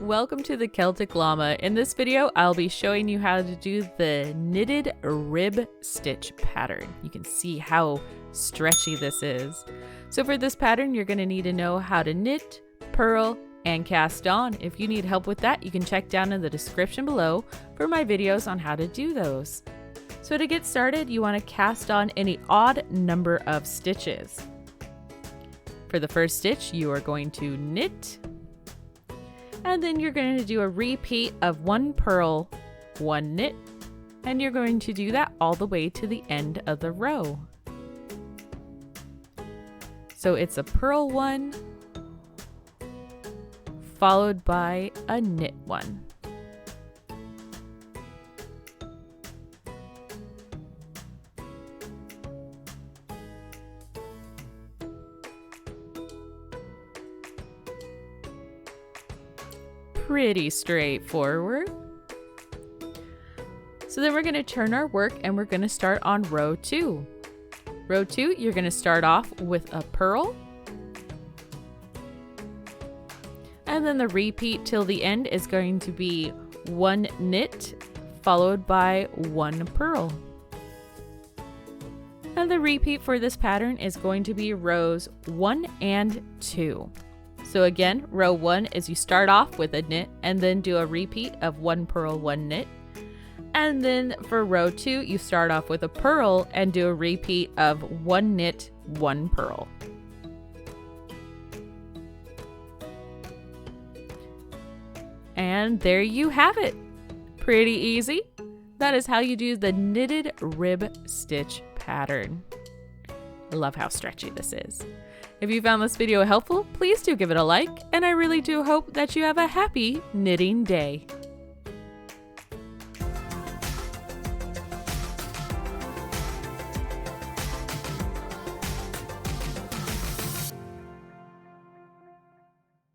welcome to the Celtic Llama. In this video, I'll be showing you how to do the knitted rib stitch pattern. You can see how stretchy this is. So for this pattern, you're going to need to know how to knit, purl, and cast on. If you need help with that, you can check down in the description below for my videos on how to do those. So to get started, you want to cast on any odd number of stitches. For the first stitch, you are going to knit, and then you're going to do a repeat of 1 purl, 1 knit, and you're going to do that all the way to the end of the row. So it's a purl 1 followed by a knit 1. Pretty straightforward. So then we're going to turn our work and we're going to start on row 2. Row 2, you're going to start off with a purl, and then the repeat till the end is going to be 1 knit followed by 1 purl. And the repeat for this pattern is going to be rows 1 and 2. So again, row 1 is you start off with a knit and then do a repeat of 1 purl, 1 knit. And then for row 2, you start off with a purl and do a repeat of 1 knit, 1 purl. And there you have it. Pretty easy. That is how you do the knitted rib stitch pattern. I love how stretchy this is. If you found this video helpful, please do give it a like, and I really do hope that you have a happy knitting day.